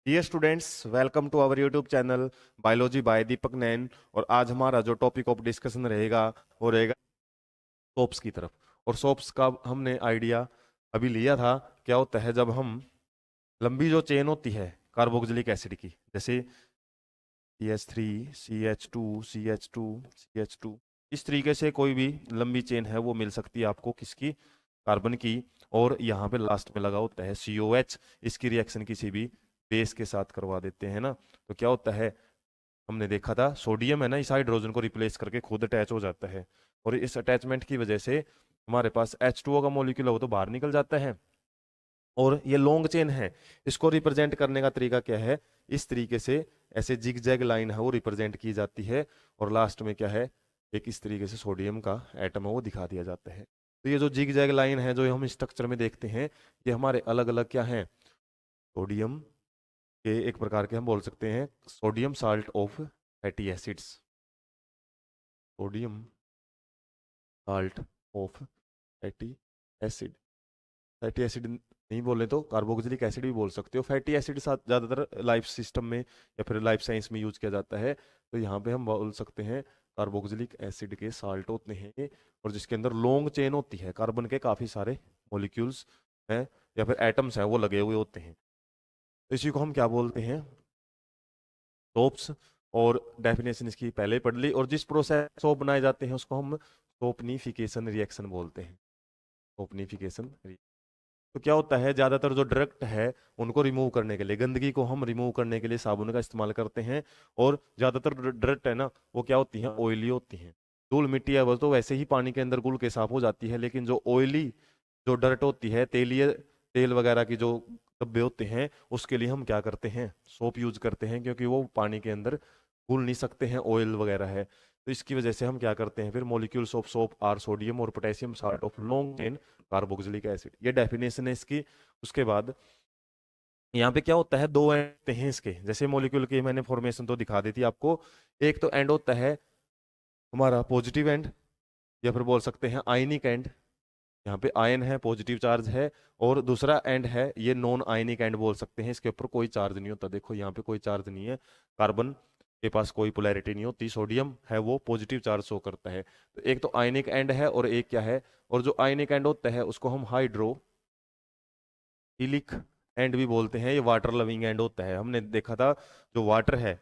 Dear students, welcome to our YouTube channel biology by Deepak Nain. और आज हमारा जो टॉपिक ऑफ डिस्कशन रहेगा वो रहेगा सोप्स की तरफ। और सोप्स का हमने आइडिया अभी लिया था। क्या होता है जब हम लंबी जो चेन होती है कार्बोक्सिलिक एसिड की, जैसे CH3 CH2 CH2, इस तरीके से कोई भी लंबी चेन है वो मिल सकती है आपको, किसकी? कार्बन की। और यहाँ पे लास्ट में लगा होता है COH। इसकी रिएक्शन किसी भी बेस के साथ करवा देते हैं ना, तो क्या होता है? हमने देखा था सोडियम है ना, इस हाइड्रोजन को रिप्लेस करके खुद अटैच हो जाता है। और इस अटैचमेंट की वजह से हमारे पास H2O का मॉलिक्यूल है वो तो बाहर निकल जाता है। और ये लॉन्ग चेन है, इसको रिप्रेजेंट करने का तरीका क्या है? इस तरीके से ऐसे जिग जैग लाइन है वो रिप्रेजेंट की जाती है। और लास्ट में क्या है? एक इस तरीके से सोडियम का एटम है वो दिखा दिया जाता है। तो ये जो जिग जैग लाइन है जो हम स्ट्रक्चर में देखते हैं, ये हमारे अलग अलग क्या है? सोडियम के एक प्रकार के हम बोल सकते हैं sodium salt of fatty acids. Sodium salt of fatty acid. Fatty acid नहीं बोले तो कार्बोक्सिलिक एसिड भी बोल सकते हो। फैटी एसिड साथ ज़्यादातर लाइफ सिस्टम में या फिर लाइफ साइंस में यूज किया जाता है, तो यहाँ पे हम बोल सकते हैं कार्बोक्सिलिक एसिड के साल्ट होते हैं। और जिसके अंदर लॉन्ग चेन होती है, कार्बन के काफ़ी सारे मॉलिक्यूल्स हैं या फिर एटम्स हैं वो लगे हुए होते हैं। तो इसी को हम क्या बोलते हैं? सोप्स। और डेफिनेशन इसकी पहले ही पढ़ ली। और जिस प्रोसेस सोप बनाए जाते हैं उसको हम सोपनीफिकेशन रिएक्शन बोलते हैं। सोपनीफिकेशन। तो क्या होता है, ज्यादातर जो ड्रग्ट है उनको रिमूव करने के लिए, गंदगी को हम रिमूव करने के लिए साबुन का इस्तेमाल करते हैं। और ज्यादातर ड्रग्ट है ना वो क्या होती हैं? ऑयली होती हैं। धूल मिट्टी है वो तो वैसे ही पानी के अंदर घुल के साफ हो जाती है, लेकिन जो ऑयली जो डर्ट होती है, तेलीय तेल वगैरह की जो धब्बे होते हैं, उसके लिए हम क्या करते हैं? सोप यूज करते हैं, क्योंकि वो पानी के अंदर घुल नहीं सकते हैं, ऑयल वगैरह है। तो इसकी वजह से हम क्या करते हैं फिर? Molecules of soap are sodium और potassium salt of long chain carboxylic acid. ये डेफिनेशन है इसकी। उसके बाद यहाँ पे क्या होता है, दो एंड होते हैं इसके, जैसे मॉलिक्यूल की मैंने फॉर्मेशन तो दिखा दी थी आपको। एक तो एंड होता है हमारा पॉजिटिव एंड, या फिर बोल सकते हैं आयनिक एंड। यहाँ पे आयन है, पॉजिटिव चार्ज है। और दूसरा एंड है ये नॉन आयनिक एंड बोल सकते हैं, इसके ऊपर कोई चार्ज नहीं होता। देखो यहाँ पे कोई चार्ज नहीं है, कार्बन के पास कोई पोलैरिटी नहीं होती, सोडियम है वो पॉजिटिव चार्ज शो करता है। तो एक तो आयनिक एंड है और एक क्या है? और जो आयनिक एंड होता है उसको हम हाइड्रो इलिक एंड भी बोलते हैं। ये वाटर लविंग एंड होता है। हमने देखा था जो वाटर है,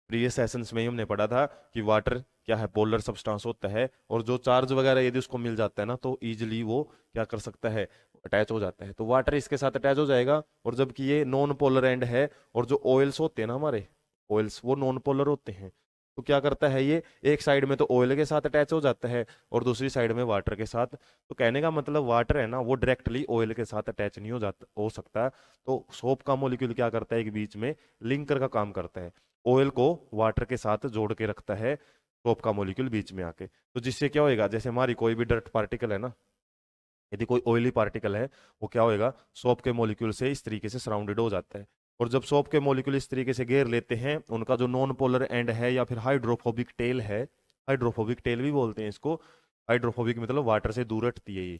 प्रीवियस सेशंस में ही हमने पढ़ा था कि वाटर क्या है? पोलर सब्सटेंस होता है। और जो चार्ज वगैरह यदि उसको मिल जाता है ना तो इजीली वो क्या कर सकता है? अटैच हो जाता है। तो वाटर इसके साथ अटैच हो जाएगा। और जबकि ये नॉन पोलर एंड है, और जो ऑयल्स होते हैं ना हमारे, ऑयल्स वो नॉन पोलर होते हैं। तो क्या करता है ये? एक साइड में तो ऑयल के साथ अटैच हो जाता है और दूसरी साइड में वाटर के साथ। तो कहने का मतलब वाटर है ना वो डायरेक्टली ऑयल के साथ अटैच नहीं हो सकता। तो सोप का मॉलिक्यूल क्या करता है? एक बीच में लिंकर का काम करता है, ऑयल को वाटर के साथ जोड़ के रखता है सोप का मॉलिक्यूल बीच में आके। तो जिससे क्या होएगा, जैसे हमारी कोई भी डर्ट पार्टिकल है ना, यदि कोई ऑयली पार्टिकल है, वो क्या होएगा? सोप के मॉलिक्यूल से इस तरीके से सराउंडेड हो जाता है। और जब सोप के मॉलिक्यूल इस तरीके से घेर लेते हैं, उनका जो नॉन पोलर एंड है या फिर हाइड्रोफोबिक टेल है, हाइड्रोफोबिक टेल भी बोलते हैं इसको। हाइड्रोफोबिक मतलब वाटर से दूर हटती है ये।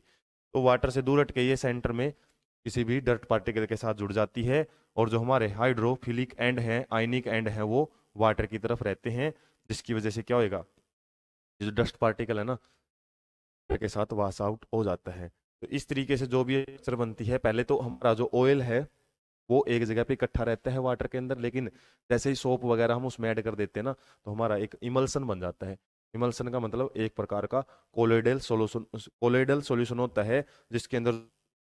तो वाटर से दूर हट के ये सेंटर में किसी भी डर्ट पार्टिकल के साथ जुड़ जाती है। और जो हमारे हाइड्रोफिलिक एंड है, आयनिक एंड है, वो वाटर की तरफ रहते हैं। जिसकी वजह से क्या होएगा? ये जो डस्ट पार्टिकल है ना के साथ वाश आउट हो जाता है। तो इस तरीके से जो भी स्ट्रक्चर बनती है, पहले तो हमारा जो ऑयल है वो एक जगह पे इकट्ठा रहता है वाटर के अंदर, लेकिन जैसे ही सोप वगैरह हम उसमें ऐड कर देते हैं ना तो हमारा एक इमल्सन बन जाता है। इमल्सन का मतलब एक प्रकार का कोलोइडल सॉल्यूशन होता है, जिसके अंदर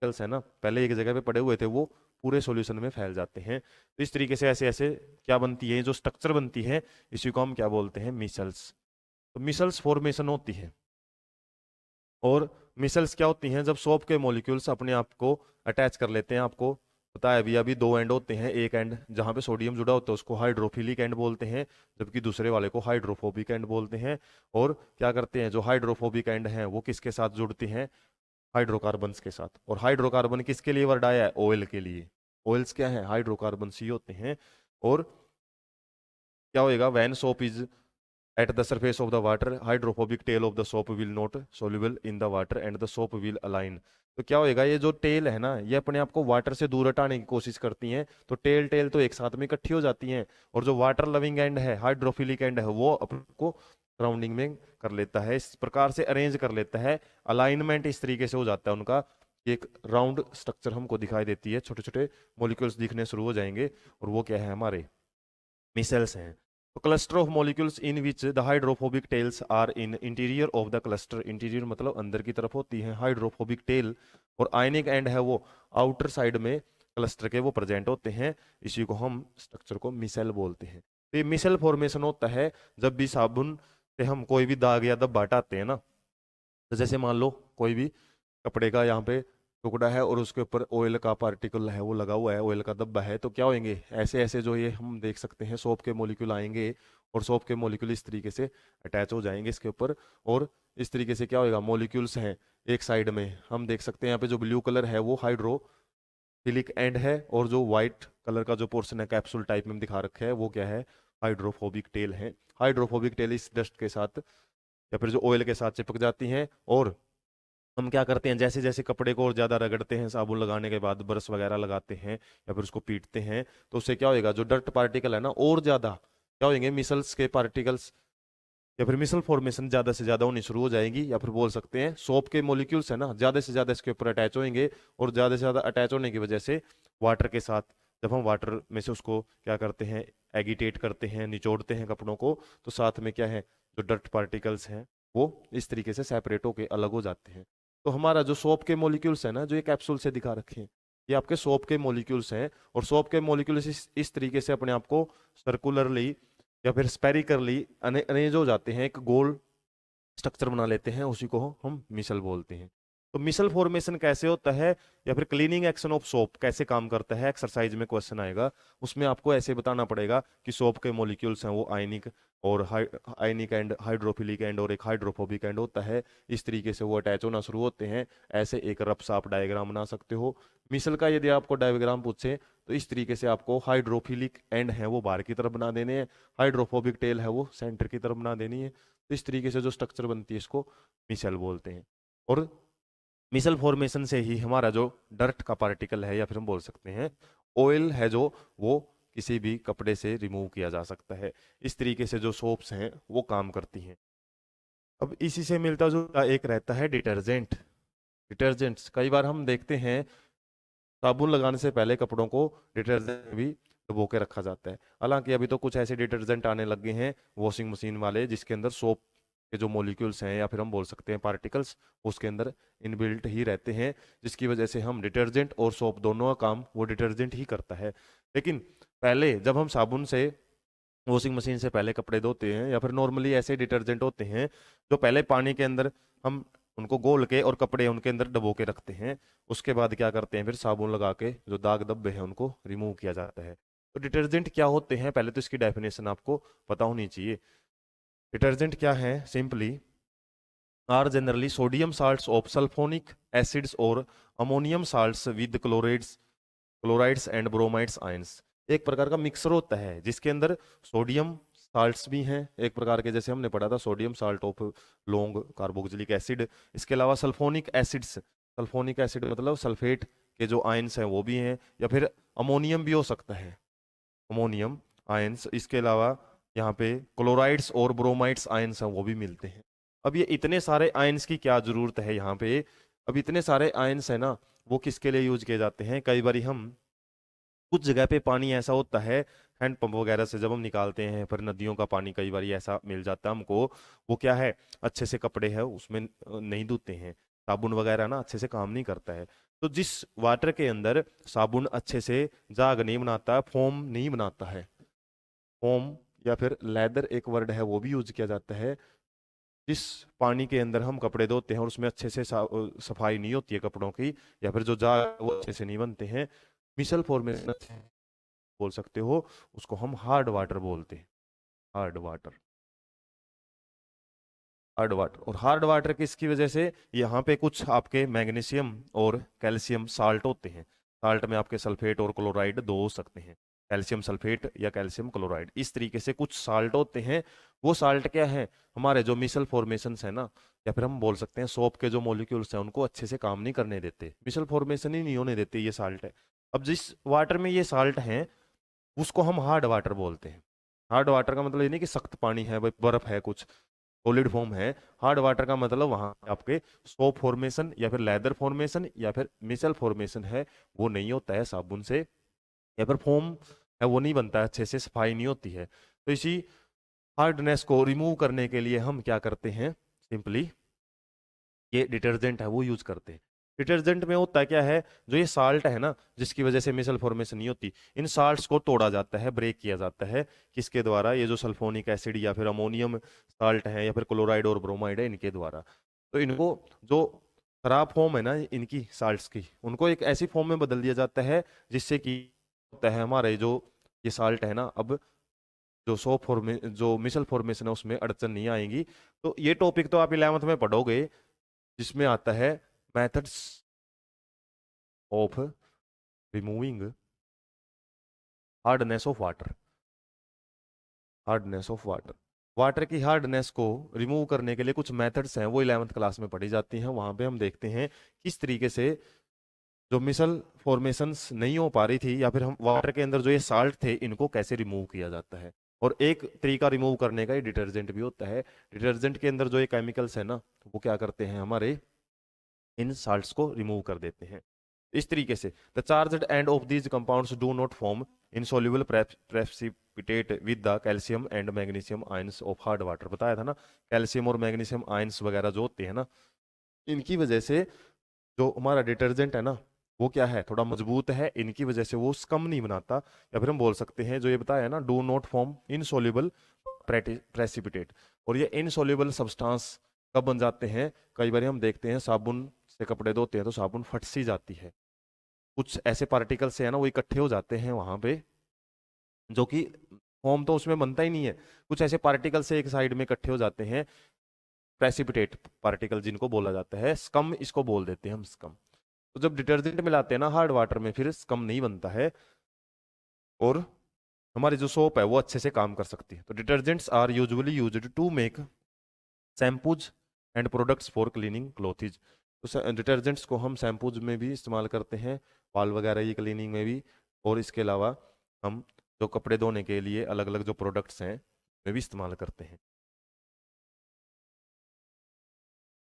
particles है ना पहले एक जगह पे पड़े हुए थे वो पूरे सॉल्यूशन में फैल जाते हैं। तो इस तरीके से ऐसे ऐसे क्या बनती है, जो स्ट्रक्चर बनती है, इसी को हम क्या बोलते हैं? मिसल्स। तो मिसल्स फॉर्मेशन होती है। और मिसल्स क्या होती हैं? जब सोप के मॉलिक्यूल्स अपने आप को अटैच कर लेते हैं। आपको पता है अभी अभी दो एंड होते हैं, एक एंड जहाँ पे सोडियम जुड़ा होता है उसको हाइड्रोफिलिक एंड बोलते हैं, जबकि दूसरे वाले को हाइड्रोफोबिक एंड बोलते हैं। और क्या करते हैं, जो हाइड्रोफोबिक एंड हैं वो किसके साथ जुड़ते हैं? हाइड्रोकार्बन्स के साथ। और हाइड्रोकार्बन किसके लिए वर्ड आया है? ऑयल के लिए। ऑयल्स क्या है? हाइड्रोकार्बन्स ही होते हैं। और क्या होएगा? When soap is at the surface of the water, hydrophobic tail of the soap will not soluble in the water and the soap will align. तो क्या होएगा, ये जो टेल है ना, ये अपने आप को वाटर से दूर हटाने की कोशिश करती हैं, तो टेल टेल तो एक साथ में इकट्ठी हो जाती हैं, और जो वाटर लविंग एंड है, हाइड्रोफिलिक एंड है, वो अपने को सराउंडिंग में कर लेता है, इस प्रकार से अरेंज कर लेता है। अलाइनमेंट इस तरीके से हो जाता है उनका कि एक राउंड स्ट्रक्चर हमको दिखाई देती है, छोटे छोटे मॉलिक्यूल्स दिखने शुरू हो जाएंगे, और वो क्या है, हमारे मिसेल्स हैं। तो cluster of molecules in which the hydrophobic tails are in interior of the cluster, interior मतलब अंदर की तरफ होती है हाइड्रोफोबिक टेल, और आयनिक एंड है वो आउटर साइड में क्लस्टर के वो प्रेजेंट होते हैं, इसी को हम स्ट्रक्चर को मिसेल बोलते हैं। तो ये मिसेल फॉर्मेशन होता है जब भी साबुन से हम कोई भी दाग या धब्बा हटाते हैं ना, तो जैसे मान लो कोई भी कपड़े का यहाँ पे टुकड़ा है और उसके ऊपर ऑयल का पार्टिकल है वो लगा हुआ है, ऑयल का धब्बा है, तो क्या होंगे, ऐसे ऐसे जो ये हम देख सकते हैं सोप के मॉलिक्यूल आएंगे, और सोप के मॉलिक्यूल इस तरीके से अटैच हो जाएंगे इसके ऊपर, और इस तरीके से क्या होएगा, मॉलिक्यूल्स हैं एक साइड में हम देख सकते हैं, यहाँ पे जो ब्लू कलर है वो हाइड्रोफिलिक एंड है, और जो व्हाइट कलर का जो पोर्शन है कैप्सूल टाइप में दिखा रखा है वो क्या है, हाइड्रोफोबिक टेल है। हाइड्रोफोबिक टेल इस डस्ट के साथ या फिर जो ऑयल के साथ चिपक जाती हैं, और हम क्या करते हैं, जैसे जैसे कपड़े को और ज़्यादा रगड़ते हैं, साबुन लगाने के बाद ब्रश वगैरह लगाते हैं या फिर उसको पीटते हैं, तो उससे क्या होएगा, जो डर्ट पार्टिकल है ना और ज़्यादा क्या होंगे, मिसल्स के पार्टिकल्स या फिर मिसल फॉर्मेशन ज़्यादा से ज़्यादा होनी शुरू हो जाएगी, या फिर बोल सकते हैं सोप के मॉलिक्यूल्स है ना ज़्यादा से ज़्यादा इसके ऊपर अटैच होंगे, और ज़्यादा से ज़्यादा अटैच होने की वजह से वाटर के साथ जब हम वाटर में से उसको क्या करते हैं, एगिटेट करते हैं, निचोड़ते हैं कपड़ों को, तो साथ में क्या है, जो डर्ट पार्टिकल्स हैं वो इस तरीके से सेपरेट होके अलग हो जाते हैं। तो हमारा जो सोप के मॉलिक्यूल्स है ना, जो ये कैप्सूल से दिखा रखे हैं, ये आपके सोप के मॉलिक्यूल्स हैं, और सोप के मॉलिक्यूल्स इस तरीके से अपने आप को सर्कुलरली या फिर स्पेरिकली अरेंज हो जाते हैं, एक गोल स्ट्रक्चर बना लेते हैं, उसी को हम मिसल बोलते हैं। तो मिसल फॉर्मेशन कैसे होता है, या फिर क्लीनिंग एक्शन ऑफ सोप कैसे काम करता है, एक्सरसाइज में क्वेश्चन आएगा, उसमें आपको ऐसे बताना पड़ेगा कि सोप के मॉलिक्यूल्स हैं वो आयनिक और आयनिक एंड हाइड्रोफिलिक एंड और एक हाइड्रोफोबिक एंड होता है, इस तरीके से वो अटैच होना शुरू होते हैं। ऐसे एक रफ आप डायग्राम बना सकते हो मिसल का, यदि आपको डायग्राम पूछे तो इस तरीके से आपको हाइड्रोफिलिक एंड है वो बाहर की तरफ बना देने हैं, हाइड्रोफोबिक टेल है वो सेंटर की तरफ बना देनी है, तो इस तरीके से जो स्ट्रक्चर बनती है इसको मिसल बोलते हैं। और मिसल फॉर्मेशन से ही हमारा जो डर्ट का पार्टिकल है या फिर हम बोल सकते हैं ऑयल है जो वो किसी भी कपड़े से रिमूव किया जा सकता है। इस तरीके से जो सोप्स हैं वो काम करती हैं। अब इसी से मिलता जुलता एक रहता है डिटर्जेंट। डिटर्जेंट्स कई बार हम देखते हैं साबुन लगाने से पहले कपड़ों को डिटर्जेंट में भी डुबो के रखा जाता है। हालांकि अभी तो कुछ ऐसे डिटर्जेंट आने लग गए हैं वॉशिंग मशीन वाले जिसके अंदर सोप के जो मॉलिक्यूल्स हैं या फिर हम बोल सकते हैं पार्टिकल्स उसके अंदर इनबिल्ट ही रहते हैं, जिसकी वजह से हम डिटर्जेंट और सोप दोनों का काम वो डिटर्जेंट ही करता है। लेकिन पहले जब हम साबुन से वॉशिंग मशीन से पहले कपड़े धोते हैं या फिर नॉर्मली ऐसे डिटर्जेंट होते हैं जो पहले पानी के अंदर हम उनको घोल के और कपड़े उनके अंदर डबो के रखते हैं, उसके बाद क्या करते हैं फिर साबुन लगा के जो दाग धब्बे हैं उनको रिमूव किया जाता है। तो डिटर्जेंट क्या होते हैं, पहले तो इसकी डेफिनेशन आपको पता होनी चाहिए। डिटर्जेंट क्या है, simply are generally sodium salts of sulphonic acids और ammonium salts with chlorides and bromides ions. एक प्रकार का मिक्सर होता है जिसके अंदर सोडियम साल्ट्स भी हैं एक प्रकार के, जैसे हमने पढ़ा था sodium salt of long carboxylic acid, इसके अलावा सल्फोनिक एसिड्स, सल्फोनिक एसिड मतलब सल्फेट के जो आयंस हैं वो भी हैं, या फिर अमोनियम भी हो सकता है, अमोनियम आयंस, इसके अलावा यहाँ पे क्लोराइड्स और ब्रोमाइड्स आयंस हैं वो भी मिलते हैं। अब ये इतने सारे आयंस की क्या जरूरत है यहाँ पे, अब इतने सारे आयंस है ना वो किसके लिए यूज किए जाते हैं, कई बार हम कुछ जगह पे पानी ऐसा होता है हैंडपंप वगैरह से जब हम निकालते हैं, फिर नदियों का पानी कई बार ऐसा मिल जाता है हमको, वो क्या है अच्छे से कपड़े है उसमें नहीं धोते हैं, साबुन वगैरह ना अच्छे से काम नहीं करता है। तो जिस वाटर के अंदर साबुन अच्छे से जाग नहीं बनाता, फोम नहीं बनाता है, फोम या फिर लेदर एक वर्ड है वो भी यूज किया जाता है, जिस पानी के अंदर हम कपड़े धोते हैं और उसमें अच्छे से सफाई नहीं होती है कपड़ों की, या फिर जो जाग वो अच्छे से नहीं बनते हैं, मिसल फॉर्मेशन बोल सकते हो, उसको हम हार्ड वाटर बोलते हैं। हार्ड वाटर, हार्ड वाटर, और हार्ड वाटर किसकी वजह से, यहाँ पे कुछ आपके मैग्नीशियम और कैल्शियम साल्ट होते हैं, साल्ट में आपके सल्फेट और क्लोराइड दो हो सकते हैं, कैल्शियम सल्फेट या कैल्शियम क्लोराइड, इस तरीके से कुछ साल्ट होते हैं। वो साल्ट क्या है, हमारे जो मिसल फॉर्मेशन है ना या फिर हम बोल सकते हैं सोप के जो मॉलिक्यूल्स हैं उनको अच्छे से काम नहीं करने देते, मिसल फॉर्मेशन ही नहीं होने देते, ये साल्ट है। अब जिस वाटर में ये साल्ट हैं उसको हम हार्ड वाटर बोलते हैं। हार्ड वाटर का मतलब ये नहीं कि सख्त पानी है, भाई बर्फ है, कुछ सॉलिड फॉर्म है। हार्ड वाटर का मतलब वहाँ आपके सोप फॉर्मेशन या फिर लेदर फॉर्मेशन या फिर मिसल फॉर्मेशन है, वो नहीं होता है साबुन से, या फिर फोम है वो नहीं बनता है, अच्छे से सफाई नहीं होती है। तो इसी हार्डनेस को रिमूव करने के लिए हम क्या करते हैं, सिंपली ये डिटर्जेंट है वो यूज करते हैं। डिटर्जेंट में होता क्या है, जो ये साल्ट है ना जिसकी वजह से मिसल फॉर्मेशन नहीं होती, इन साल्ट्स को तोड़ा जाता है, ब्रेक किया जाता है, किसके द्वारा, ये जो सल्फोनिक एसिड या फिर अमोनियम साल्ट है या फिर क्लोराइड और ब्रोमाइड है इनके द्वारा। तो इनको जो खराब फॉर्म है ना इनकी साल्ट्स की, उनको एक ऐसी फॉर्म में बदल दिया जाता है जिससे कि होता है हमारे जो ये साल्ट है ना, अब जो सोप फॉर्मे जो मिसल फॉर्मेशन है उसमें अड़चन नहीं आएगी। तो ये टॉपिक तो आप 11th में पढ़ोगे, जिसमें आता है methods of removing hardness of water. Hardness of water, water की हार्डनेस को रिमूव करने के लिए कुछ मेथड्स हैं, वो 11th क्लास में पढ़ी जाती हैं। वहां पे हम देखते हैं किस तरीके से जो मिसल फॉर्मेशंस नहीं हो पा रही थी या फिर हम वाटर के अंदर जो ये साल्ट थे इनको कैसे रिमूव किया जाता है। और एक तरीका रिमूव करने का ये डिटर्जेंट भी होता है। डिटर्जेंट के अंदर जो ये केमिकल्स है ना वो क्या करते हैं, हमारे इन साल्ट्स को रिमूव कर देते हैं। इस तरीके से the charged end of these compounds do not form insoluble precipitate with the calcium and magnesium ions of hard water. बताया था ना, कैल्शियम और मैग्नीशियम आयंस वगैरह जो होते हैं ना, इनकी वजह से जो हमारा डिटर्जेंट है ना वो क्या है, थोड़ा मजबूत है, इनकी वजह से वो स्कम नहीं बनाता। या फिर हम बोल सकते हैं जो ये बताया ना, do not form insoluble precipitate. और ये इनसॉल्युबल सब्सटेंस कब बन जाते हैं, कई बार हम देखते हैं साबुन से कपड़े धोते हैं तो साबुन फट सी जाती है, कुछ ऐसे पार्टिकल से है ना वो इकट्ठे हो जाते हैं वहां पे, जो कि फॉर्म तो उसमें बनता ही नहीं है, कुछ ऐसे पार्टिकल से एक साइड में इकट्ठे हो जाते हैं, प्रेसिपिटेट पार्टिकल जिनको बोला जाता है, स्कम इसको बोल देते हैं हम, स्कम। तो जब डिटर्जेंट मिलाते हैं ना हार्ड वाटर में फिर स्कम नहीं बनता है, और हमारी जो सोप है वो अच्छे से काम कर सकती है। तो detergents are usually used to make shampoos and products for cleaning clothes. तो डिटर्जेंट्स को हम शैम्पूज में भी इस्तेमाल करते हैं, बाल वगैरह की क्लीनिंग में भी, और इसके अलावा हम जो कपड़े धोने के लिए अलग अलग जो प्रोडक्ट्स हैं में भी इस्तेमाल करते हैं।